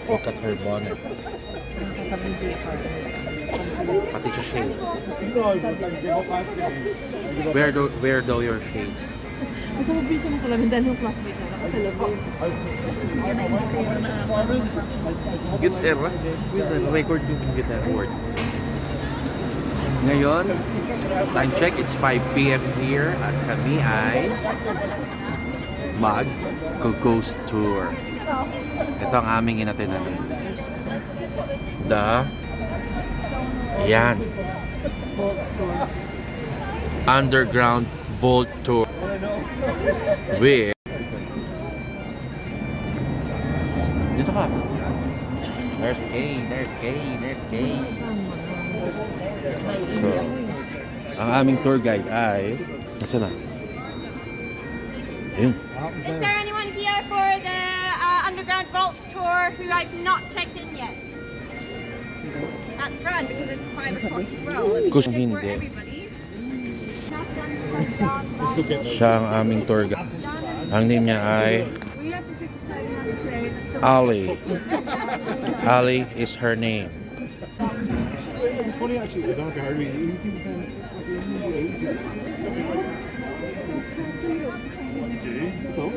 Look at her bonnet. Pati siya shades. Where do your shades? Ikaw mabisa mo sa lamin dahil yung classmate na sa lamin. Gitara? Record yung gitara word. Ngayon, time check, it's 5 p.m. here at kami ay mag-ghost tour. Ito ang aming inatinan. Yan. Underground Vault Tour. With dito ka. There's Kay. So, ang aming tour guide ay nasa na? Ayun. Is there anyone here for the Underground Vaults tour who I've not checked in yet? That's grand because it's 5 o'clock as well. Kung For hindi, everybody. siya ang aming tour guide. Ang name niya ay Ali. Ali is her name. It's funny actually, I don't know if you heard me. You seem to sound so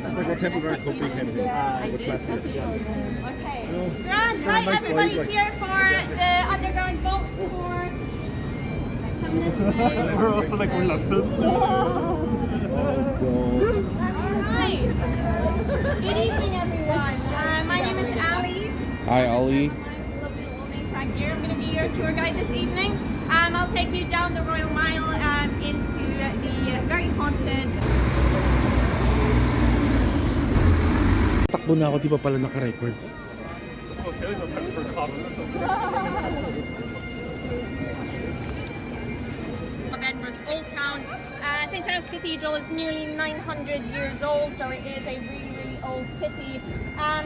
it's like a temporary company kind of thing. What's last year? Okay. Grand, right, everybody here for the Underground Vaults tour. Come this way. We're also like reluctant. Alright. Good evening, everyone. My name is Ali. Hi, Ali. Lovely old name tag here. I'm going to be your tour guide this evening. I'll take you down the Royal Mile into the very haunted. Takbo na ako, di pa pala naka-record. Of Edinburgh's Old Town. St Giles Cathedral is nearly 900 years old, so it is a really old city.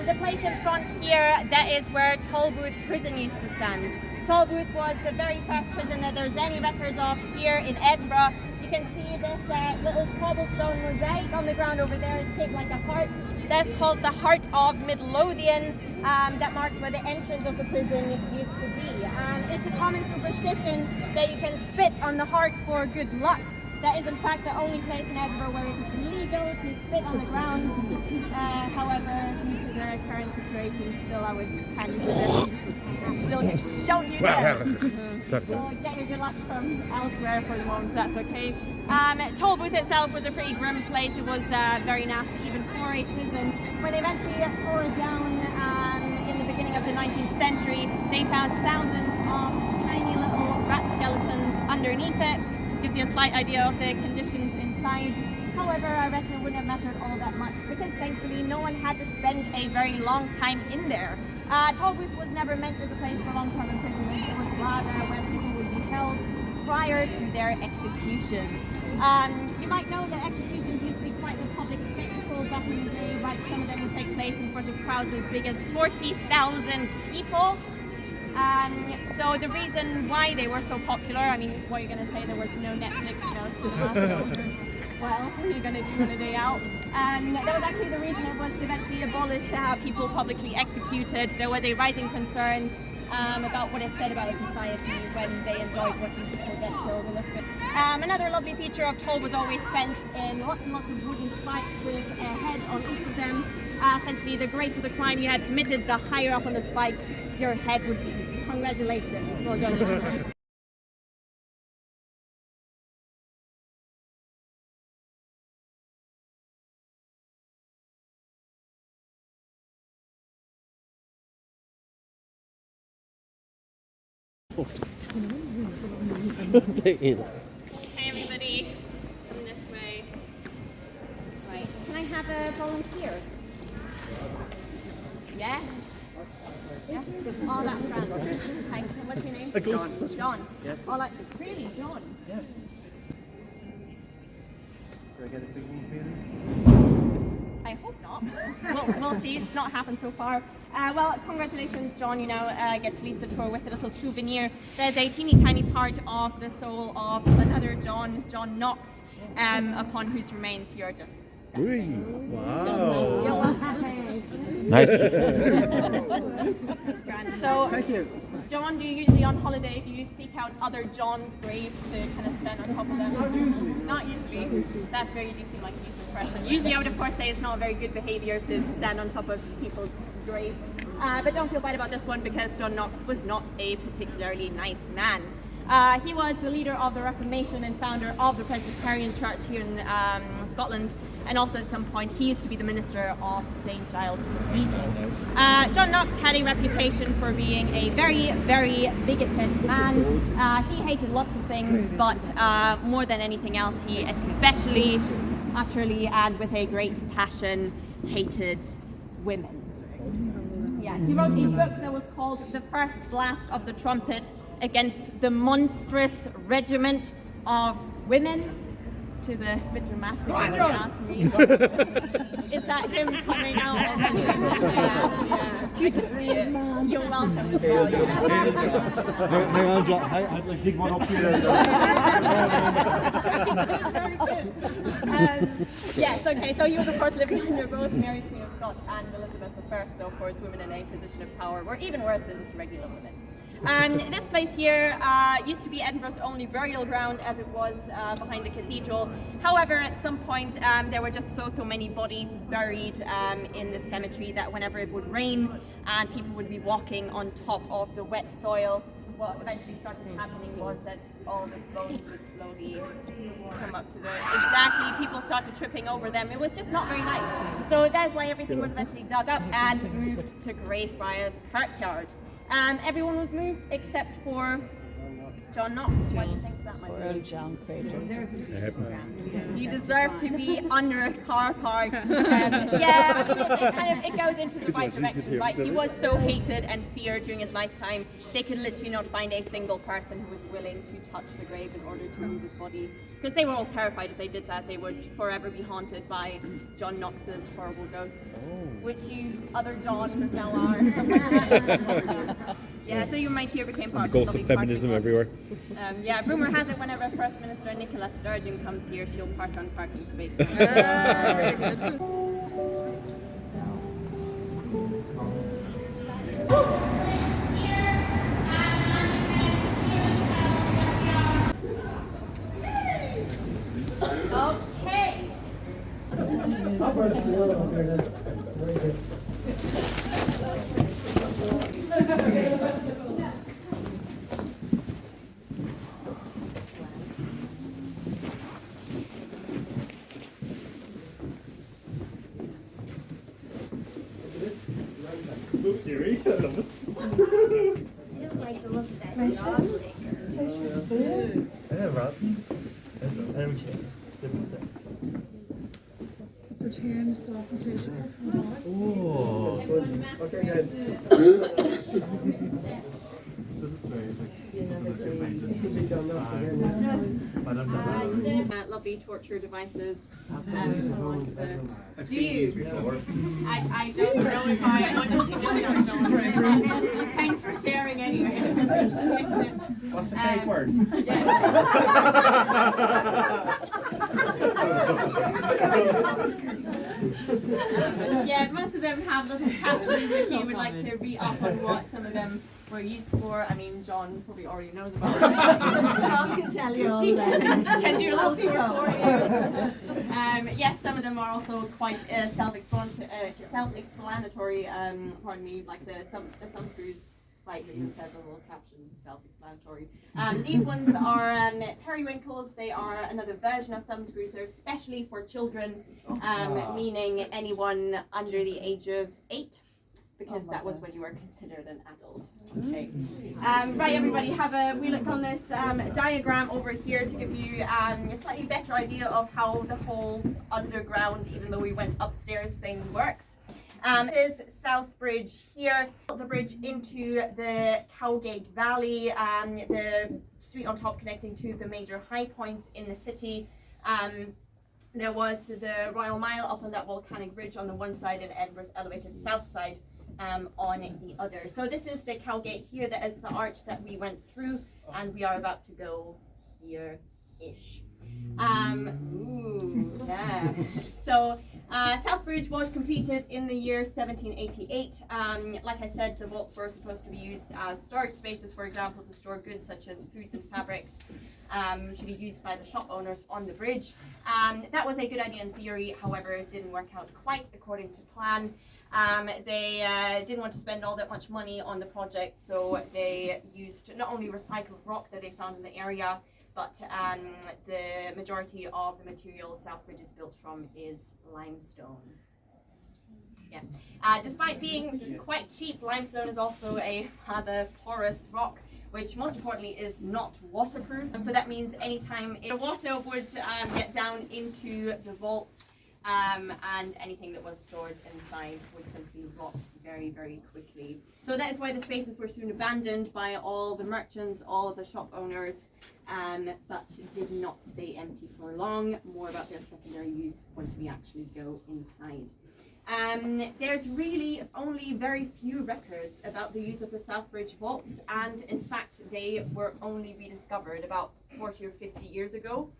The place in front here, that is where Tolbooth Prison used to stand. Tolbooth was the very first prison that there's any records of here in Edinburgh. You can see this little cobblestone mosaic on the ground over there. It's shaped like a heart. That's called the Heart of Midlothian. That marks where the entrance of the prison used to be. It's a common superstition that you can spit on the heart for good luck. That is in fact the only place in Edinburgh where it is illegal to spit on the ground. However, due to their current situation, still I would kindly suggest you still don't use it. Sorry. We'll get your good luck from elsewhere for the moment, if that's okay. Tolbooth itself was a pretty grim place. It was very nasty, even for a prison. When they eventually tore it down in the beginning of the 19th century, they found thousands of tiny little rat skeletons underneath it. Gives you a slight idea of the conditions inside. However, I reckon it wouldn't have mattered all that much because thankfully no one had to spend a very long time in there. Tolbooth was never meant as a place for long-term imprisonment. It was rather where people would be held prior to their execution. You might know that executions used to be quite a public spectacle back in the day, right? Some of them would take place in front of crowds as big as 40,000 people. So the reason why they were so popular, I mean, what are you going to say? There was no Netflix, no cinema. What else are you going to do on a day out? That was actually the reason it was eventually abolished to have people publicly executed. There was a rising concern about what is said about a society when they enjoyed watching people get killed in the film. Another lovely feature of Toll was always fenced in lots and lots of wooden spikes with heads on each of them. Essentially, the greater the crime you had committed, the higher up on the spike your head would be. Congratulations, well done. Hey everybody, come this way. Right, can I have a volunteer? Yeah? Yeah? Oh, that's grand. Hi, what's your name? John. John. Yes. Oh, like, really, John? Yes. Do I get a signal feeling? I hope not. We'll see. It's not happened so far. Well, congratulations, John. You know, get to leave the tour with a little souvenir. There's a teeny tiny part of the soul of another John, John Knox. upon whose remains you're just standing. Wow. Nice. Grand. So, John, do you usually on holiday, do you seek out other John's graves to kind of stand on top of them? Not usually. That's very, you do seem like a decent person. Usually I would of course say it's not very good behaviour to stand on top of people's graves. But don't feel bad about this one because John Knox was not a particularly nice man. He was the leader of the Reformation and founder of the Presbyterian Church here in Scotland, and also at some point he used to be the minister of St. Giles Cathedral. John Knox had a reputation for being a very, very bigoted man. He hated lots of things, but more than anything else, he especially, utterly, and with a great passion, hated women. Yeah, he wrote a book that was called The First Blast of the Trumpet Against the Monstrous Regiment of Women, which is a bit dramatic, if you ask me. Is that him coming out? Yeah, you can see it. You're welcome as well. Hang on, John. I'd like dig one up here. Yes, okay, so you was of course living under both Mary Queen of Scots and Elizabeth I, so of course women in a position of power were even worse than just regular women. This place here used to be Edinburgh's only burial ground, as it was behind the cathedral. However, at some point there were just so many bodies buried in the cemetery that whenever it would rain and people would be walking on top of the wet soil, what eventually started happening was that all the bones would slowly come up to people started tripping over them. It was just not very nice. So that's why everything was eventually dug up and moved to Greyfriars Kirkyard. Everyone was moved except for John Knox. Why do you think that might be? John Crater. He deserved to be under a car park. Yeah, I mean, it goes into the right direction, right? He was so hated and feared during his lifetime, they could literally not find a single person who was willing to touch the grave in order to remove his body. Because they were all terrified if they did that, they would forever be haunted by John Knox's horrible ghost. Which you other John now are. Yeah, so your mite here became part The ghost of of feminism everywhere. Yeah, rumour has it whenever First Minister Nicola Sturgeon comes here, she'll park on parking space. So scary. I love it. I don't like the look of that dog sticker. Yeah, Rob. Oh. Okay, guys. This is very Lovely torture devices. Do you? I don't know if I honestly know. Thanks for sharing anyway. What's the safe word? Yes. Yeah, most of them have little captions if you would like to read up on what some of them were used for. I mean, John probably already knows about it. John can tell you all that. Can do a little tour for you. Yes, some of them are also quite self-explanatory. Pardon me, like the thumb screws. Like it even says a little caption, self-explanatory. These ones are periwinkles. They are another version of thumb screws. They're especially for children, meaning anyone under the age of 8. Because that was when you were considered an adult. Okay. Right, everybody, have a wee look on this diagram over here to give you a slightly better idea of how the whole underground, even though we went upstairs, thing works. This is South Bridge here, the bridge into the Cowgate Valley, the street on top connecting to the major high points in the city. There was the Royal Mile up on that volcanic ridge on the one side and Edinburgh's elevated south side on the other. So this is the Cowgate here, that is the arch that we went through, and we are about to go here-ish. Yeah. So Southbridge was completed in the year 1788. Like I said, the vaults were supposed to be used as storage spaces, for example, to store goods such as foods and fabrics, to be used by the shop owners on the bridge. That was a good idea in theory, however, it didn't work out quite according to plan. They didn't want to spend all that much money on the project, so they used not only recycled rock that they found in the area, but the majority of the material Southbridge is built from is limestone. Yeah. Despite being quite cheap, limestone is also a rather porous rock, which most importantly is not waterproof. And so that means anytime the water would get down into the vaults, and anything that was stored inside would simply rot very, very quickly. So that is why the spaces were soon abandoned by all the merchants, all the shop owners, but did not stay empty for long. More about their secondary use once we actually go inside. There's really only very few records about the use of the Southbridge vaults, and in fact they were only rediscovered about 40 or 50 years ago.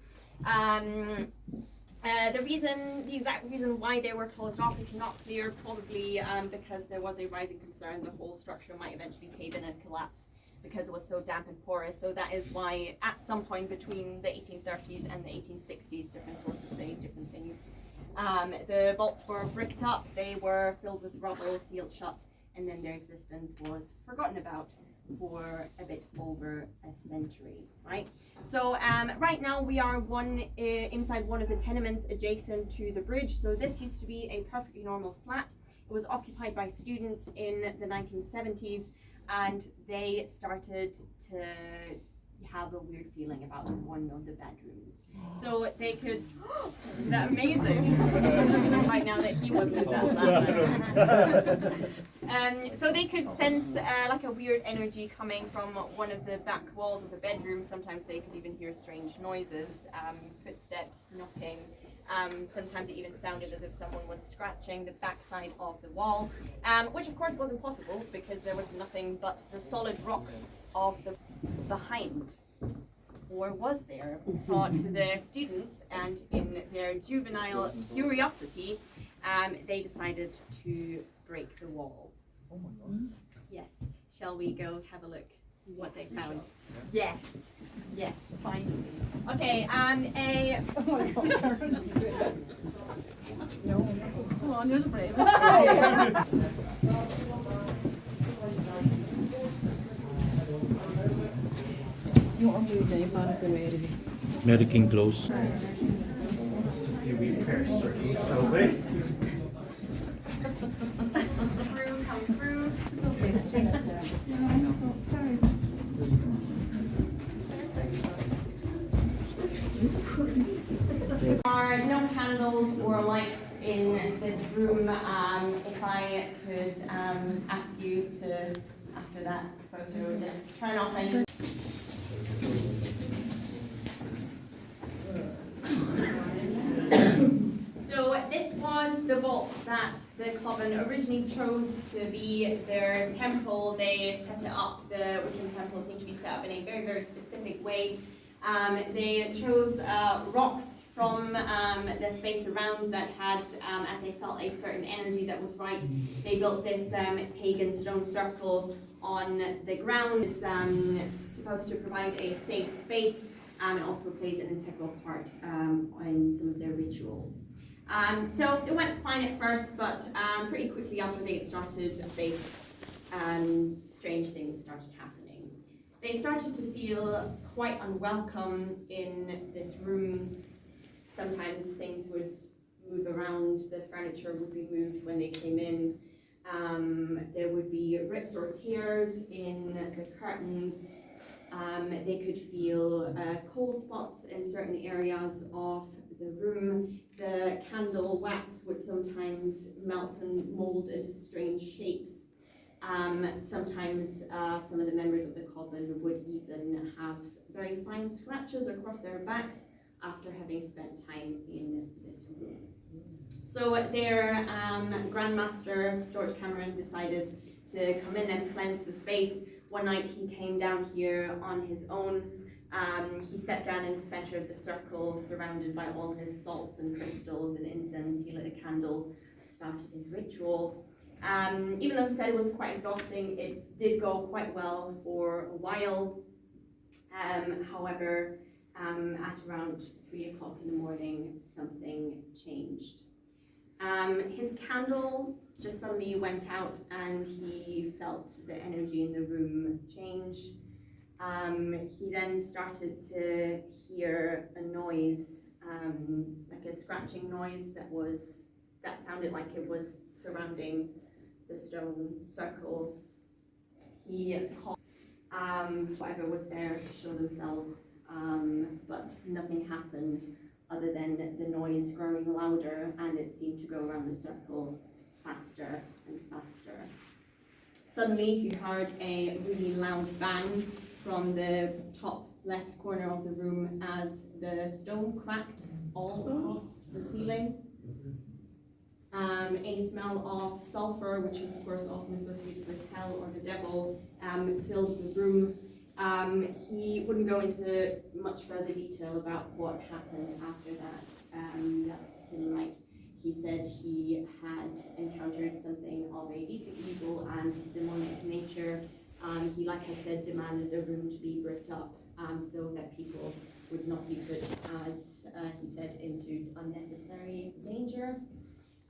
The exact reason why they were closed off is not clear, probably because there was a rising concern the whole structure might eventually cave in and collapse because it was so damp and porous. So that is why at some point between the 1830s and the 1860s, different sources say different things. The vaults were bricked up, they were filled with rubble, sealed shut, and then their existence was forgotten about for a bit over a century, right? So right now we are inside one of the tenements adjacent to the bridge. So this used to be a perfectly normal flat. It was occupied by students in the 1970s, and they started to have a weird feeling about one of the bedrooms. So they could, isn't that amazing? Right now that he wasn't in that flat. So they could sense like a weird energy coming from one of the back walls of the bedroom. Sometimes they could even hear strange noises, footsteps, knocking. Sometimes it even sounded as if someone was scratching the backside of the wall, which of course wasn't possible because there was nothing but the solid rock of the behind. Or was there, thought the students, and in their juvenile curiosity, they decided to break the wall. Oh my god. Yes. Shall we go have a look what they found? Yes. Yes, finally. Okay, Come on, you're the bravest. Yung amoy na yun, para sa Mary. Mary King Close. come through. There are no candles or lights in this room. If I could ask you to, after that photo, just turn off any. So this was the vault that the Coven originally chose to be their temple. They set it up, the Wiccan temple seemed to be set up in a very, very specific way. They chose rocks from the space around that had, as they felt, a certain energy that was right. They built this pagan stone circle on the ground. It's supposed to provide a safe space and also plays an integral part in some of their rituals. So it went fine at first, but pretty quickly after they started a base, strange things started happening. They started to feel quite unwelcome in this room. Sometimes things would move around, the furniture would be moved when they came in. There would be rips or tears in the curtains. They could feel cold spots in certain areas of the room. The candle wax would sometimes melt and mold into strange shapes. Sometimes some of the members of the Coven would even have very fine scratches across their backs after having spent time in this room. So their Grandmaster, George Cameron, decided to come in and cleanse the space. One night he came down here on his own, He sat down in the center of the circle, surrounded by all his salts and crystals and incense. He lit a candle, started his ritual. Even though he said it was quite exhausting, it did go quite well for a while. However, at around 3 o'clock in the morning, something changed. His candle just suddenly went out and he felt the energy in the room change. He then started to hear a noise, like a scratching noise that sounded like it was surrounding the stone circle. He called whoever was there to show themselves, but nothing happened other than the noise growing louder, and it seemed to go around the circle faster and faster. Suddenly he heard a really loud bang from the top left corner of the room as the stone cracked all across the ceiling. A smell of sulfur, which is of course often associated with hell or the devil, filled the room. He wouldn't go into much further detail about what happened after that particular night. He said he had encountered something of a deep evil and demonic nature. He, like I said, demanded the room to be bricked up so that people would not be put, as he said, into unnecessary danger.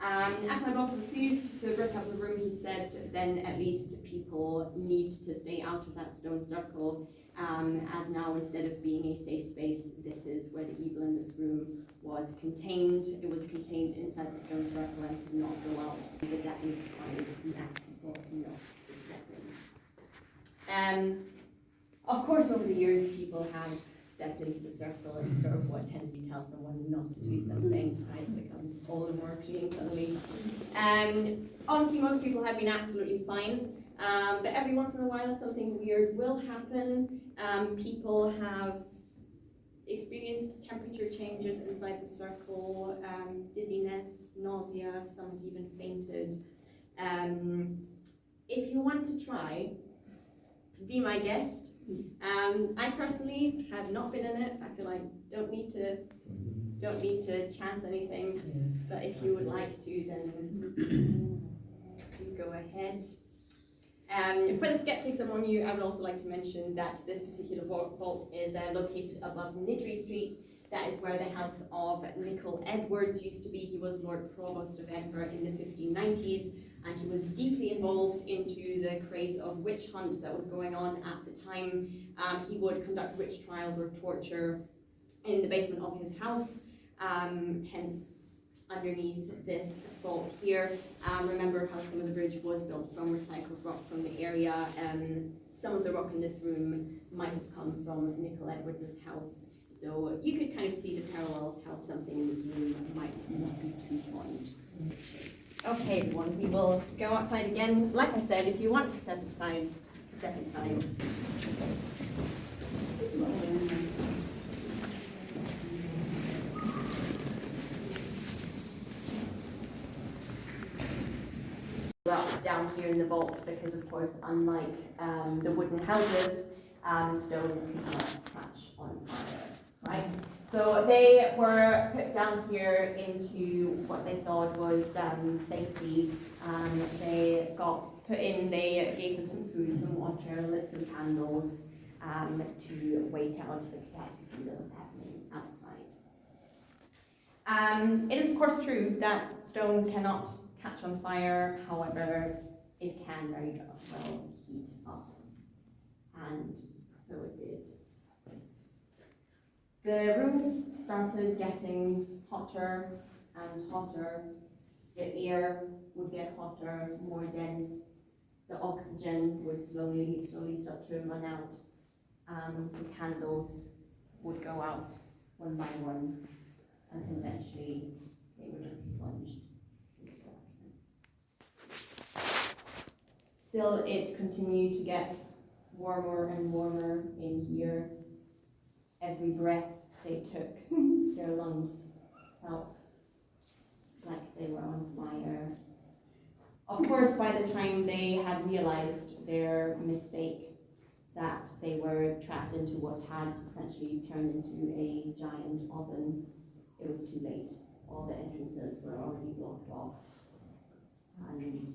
As my boss refused to brick up the room, he said then at least people need to stay out of that stone circle, as now instead of being a safe space, this is where the evil in this room was contained. It was contained inside the stone circle and could not go out. But that is why he asked people not to step in. Of course, over the years, people have stepped into the circle and sort of what tends to tell someone not to do something, right? It becomes all the more extreme suddenly. Honestly, most people have been absolutely fine, but every once in a while something weird will happen. People have experienced temperature changes inside the circle, dizziness, nausea, some have even fainted. If you want to try, be my guest. I personally have not been in it. I feel like don't need to chance anything. But if you would like to, then do go ahead. For the skeptics among you, I would also like to mention that this particular vault is located above Niddry Street. That is where the house of Nicol Edwards used to be. He was Lord Provost of Edinburgh in the 1590s. And he was deeply involved into the craze of witch hunt that was going on at the time. He would conduct witch trials or torture in the basement of his house, hence underneath this vault here. Remember how some of the bridge was built from recycled rock from the area. Some of the rock in this room might have come from Nicol Edwards' house. So you could kind of see the parallels, how something in this room might not be too fond. Okay, everyone, we will go outside again. Like I said, if you want to step inside, step inside. Down here in the vaults, because of course, unlike the wooden houses, stone cannot catch on fire, right? So they were put down here into what they thought was safety. They got put in, they gave them some food, some water, lit some candles to wait out the catastrophe that was happening outside. It is of course true that stone cannot catch on fire, however, it can very well heat up. And so it did. The rooms started getting hotter and hotter. The air would get hotter, more dense. The oxygen would slowly start to run out. The candles would go out one by one until eventually they were just plunged into darkness. Still, it continued to get warmer and warmer in here. Every breath they took, their lungs felt like they were on fire. Of course, by the time they had realized their mistake, that they were trapped into what had essentially turned into a giant oven. It was too late. All the entrances were already blocked off, and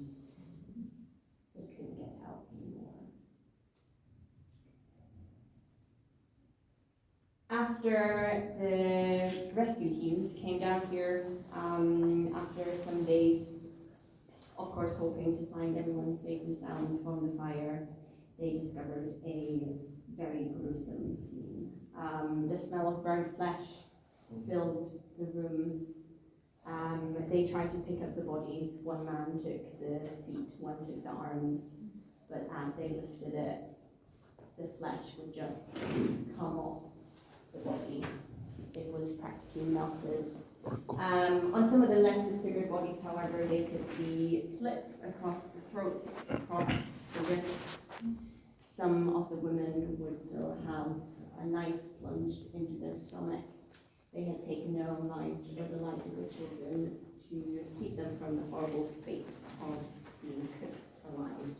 they couldn't get out anymore. After the rescue teams came down here, after some days, of course hoping to find everyone safe and sound from the fire, they discovered a very gruesome scene. The smell of burnt flesh filled the room. They tried to pick up the bodies. One man took the feet, one took the arms, but as they lifted it, the flesh would just come off the body. It was practically melted. On some of the less disfigured bodies, however, they could see slits across the throats, across the wrists. Some of the women would still have a knife plunged into their stomach. They had taken their own lives or the lives of their children to keep them from the horrible fate of being cooked alive.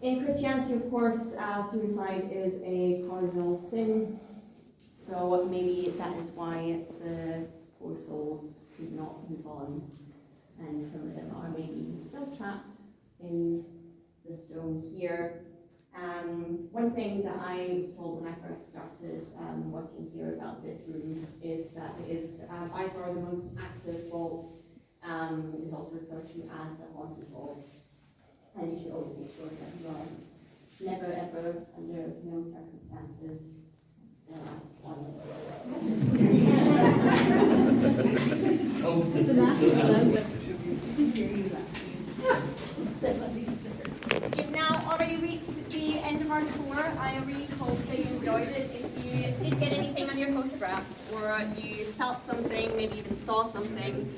In Christianity, of course, suicide is a cardinal sin. So maybe that is why the poor souls could not move on, and some of them are maybe still trapped in the stone here. One thing that I was told when I first started working here about this room is that it is by far the most active vault. It is also referred to as the haunted vault, and you should always make sure that you are never ever, under no circumstances, the last one. The last one. You've now already reached the end of our tour. I really hope that you enjoyed it. If you did get anything on your photographs, or you felt something, maybe even saw something,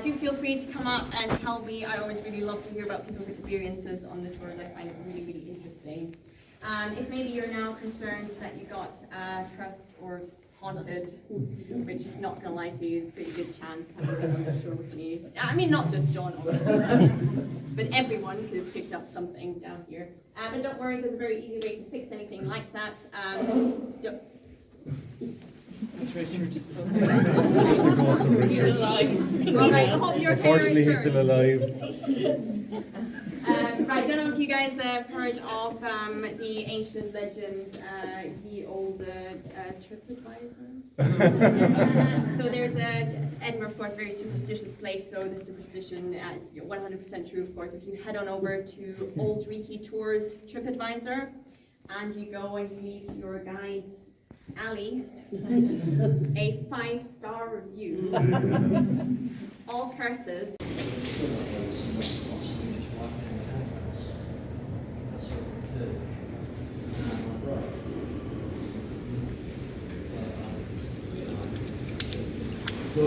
do feel free to come up and tell me. I always really love to hear about people's experiences on the tours. I find it really, really interesting. If maybe you're now concerned that you got cursed or haunted, which is not gonna lie to you, is a pretty good chance having been on this tour with me. I mean, not just John, but everyone could have picked up something down here. But don't worry, there's a very easy way to fix anything like that. That's Richard. He's alive. Alright, I hope you're Unfortunately, he's still alive. Right, I don't know if you guys have heard of the ancient legend, the old TripAdvisor. So there's Edinburgh, of course, very superstitious place, so the superstition is 100% true, of course. If you head on over to Old Reekie Tours TripAdvisor, and you go and you leave your guide, Ali, a 5-star review, all curses. So